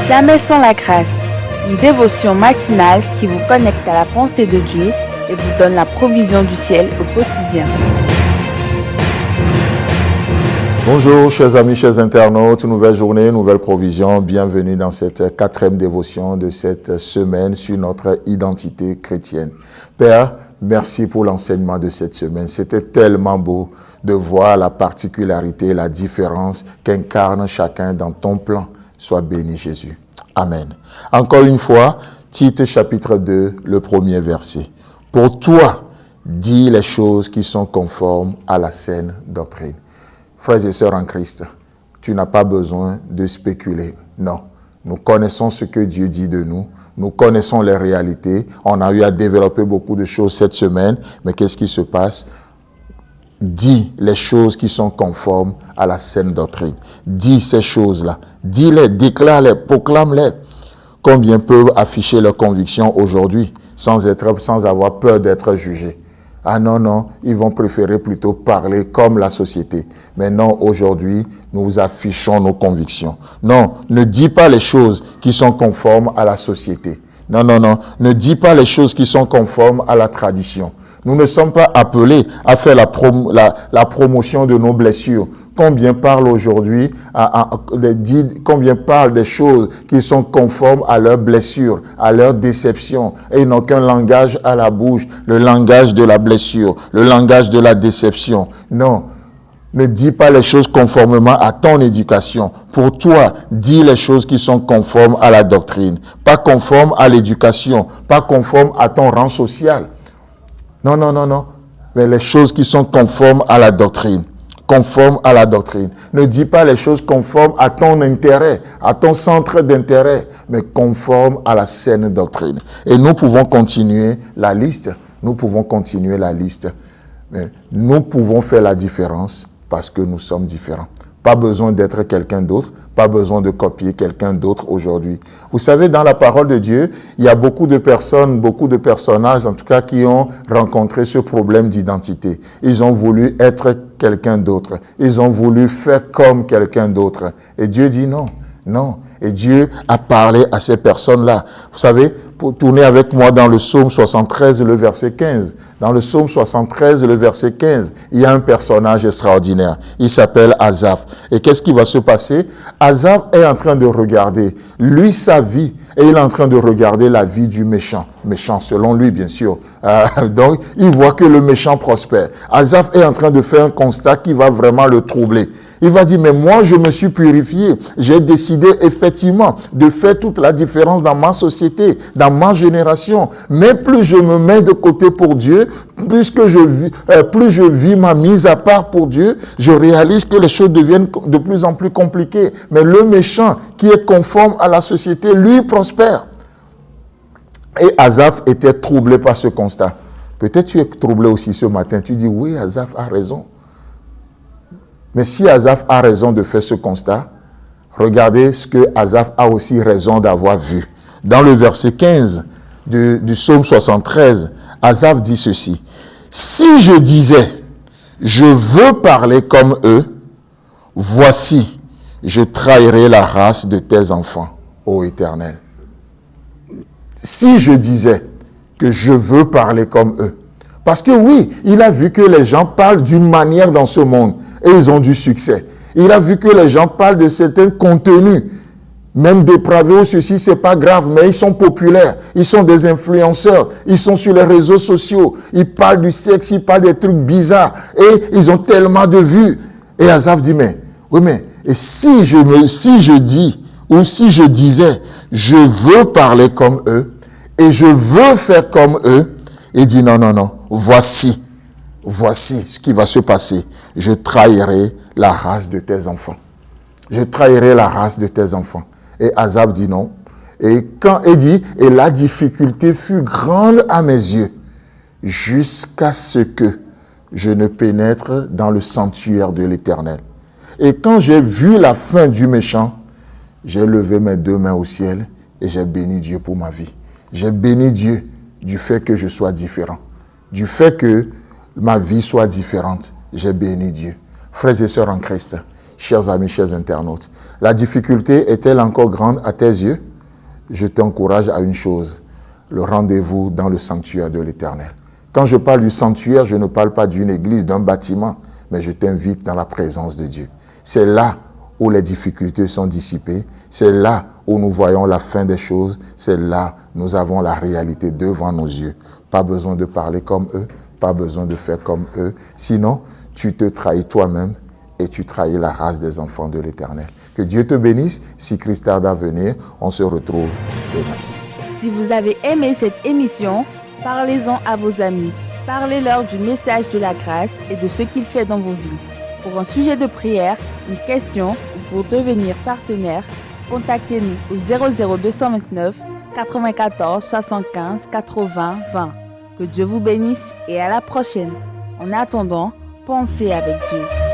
Jamais sans la grâce, une dévotion matinale qui vous connecte à la pensée de Dieu et vous donne la provision du ciel au quotidien. Bonjour chers amis, chers internautes, nouvelle journée, nouvelle provision. Bienvenue dans cette 4e dévotion de cette semaine sur notre identité chrétienne. Père, merci pour l'enseignement de cette semaine. C'était tellement beau de voir la particularité, la différence qu'incarne chacun dans ton plan. Sois béni Jésus. Amen. Encore une fois, Tite chapitre 2, le premier verset. Pour toi, dis les choses qui sont conformes à la saine doctrine. Frères et sœurs en Christ, tu n'as pas besoin de spéculer. Non, nous connaissons ce que Dieu dit de nous. Nous connaissons les réalités. On a eu à développer beaucoup de choses cette semaine. Mais qu'est-ce qui se passe? Dis les choses qui sont conformes à la saine doctrine. Dis ces choses-là. Dis-les, déclare-les, proclame-les. Combien peuvent afficher leurs convictions aujourd'hui sans avoir peur d'être jugés? Ah non, ils vont préférer plutôt parler comme la société. Mais non, aujourd'hui, nous affichons nos convictions. Non, ne dis pas les choses qui sont conformes à la société. Non, ne dis pas les choses qui sont conformes à la tradition. Nous ne sommes pas appelés à faire la promotion de nos blessures. Combien parlent aujourd'hui, combien parlent des choses qui sont conformes à leurs blessures, à leurs déceptions. Et ils n'ont qu'un langage à la bouche, le langage de la blessure, le langage de la déception. Non, ne dis pas les choses conformément à ton éducation. Pour toi, dis les choses qui sont conformes à la doctrine. Pas conformes à l'éducation, pas conformes à ton rang social. Non. Mais les choses qui sont conformes à la doctrine. Conformes à la doctrine. Ne dis pas les choses conformes à ton intérêt, à ton centre d'intérêt, mais conformes à la saine doctrine. Et nous pouvons continuer la liste. Mais nous pouvons faire la différence parce que nous sommes différents. Pas besoin d'être quelqu'un d'autre, pas besoin de copier quelqu'un d'autre aujourd'hui. Vous savez, dans la parole de Dieu, il y a beaucoup de personnes, beaucoup de personnages, en tout cas, qui ont rencontré ce problème d'identité. Ils ont voulu être quelqu'un d'autre. Ils ont voulu faire comme quelqu'un d'autre. Et Dieu dit non. Et Dieu a parlé à ces personnes-là. Vous savez, pour tourner avec moi dans le psaume 73, le verset 15. Dans le psaume 73, le verset 15, il y a un personnage extraordinaire. Il s'appelle Asaph. Et qu'est-ce qui va se passer? Asaph est en train de regarder, lui, sa vie, et il est en train de regarder la vie du méchant. Méchant selon lui, bien sûr. Donc, il voit que le méchant prospère. Asaph est en train de faire un constat qui va vraiment le troubler. Il va dire, mais moi, je me suis purifié. J'ai décidé effectivement de faire toute la différence dans ma société, dans ma génération. Mais plus je me mets de côté pour Dieu, plus je vis ma mise à part pour Dieu, je réalise que les choses deviennent de plus en plus compliquées. Mais le méchant qui est conforme à la société, lui, prospère. Et Asaph était troublé par ce constat. Peut-être tu es troublé aussi ce matin. Tu dis, oui, Asaph a raison. Mais si Asaph a raison de faire ce constat, regardez ce que Asaph a aussi raison d'avoir vu. Dans le verset 15 du psaume 73, Asaph dit ceci. Si je disais, je veux parler comme eux, voici, je trahirai la race de tes enfants, ô Éternel. Si je disais que je veux parler comme eux, parce que oui, il a vu que les gens parlent d'une manière dans ce monde et ils ont du succès. Il a vu que les gens parlent de certains contenus, même dépravés ou ceci, c'est pas grave, mais ils sont populaires, ils sont des influenceurs, ils sont sur les réseaux sociaux, ils parlent du sexe, ils parlent des trucs bizarres et ils ont tellement de vues. Et Asaph dit, mais et si je dis ou si je disais, je veux parler comme eux et je veux faire comme eux, il dit non, voici ce qui va se passer. Je trahirai la race de tes enfants. Je trahirai la race de tes enfants. Et Asaph dit non. Et quand il dit, et la difficulté fut grande à mes yeux, jusqu'à ce que je ne pénètre dans le sanctuaire de l'Éternel. Et quand j'ai vu la fin du méchant, j'ai levé mes deux mains au ciel et j'ai béni Dieu pour ma vie. J'ai béni Dieu du fait que je sois différent. Du fait que ma vie soit différente. J'ai béni Dieu. Frères et sœurs en Christ, chers amis, chers internautes. La difficulté est-elle encore grande à tes yeux? Je t'encourage à une chose, le rendez-vous dans le sanctuaire de l'Éternel. Quand je parle du sanctuaire, je ne parle pas d'une église, d'un bâtiment, mais je t'invite dans la présence de Dieu. C'est là où les difficultés sont dissipées, c'est là où nous voyons la fin des choses, c'est là où nous avons la réalité devant nos yeux. Pas besoin de parler comme eux, pas besoin de faire comme eux, sinon tu te trahis toi-même et tu trahis la race des enfants de l'Éternel. Que Dieu te bénisse. Si Christ tarde à venir, on se retrouve demain. Si vous avez aimé cette émission, parlez-en à vos amis. Parlez-leur du message de la grâce et de ce qu'il fait dans vos vies. Pour un sujet de prière, une question ou pour devenir partenaire, contactez-nous au 00229 94 75 80 20. Que Dieu vous bénisse et à la prochaine. En attendant, pensez avec Dieu.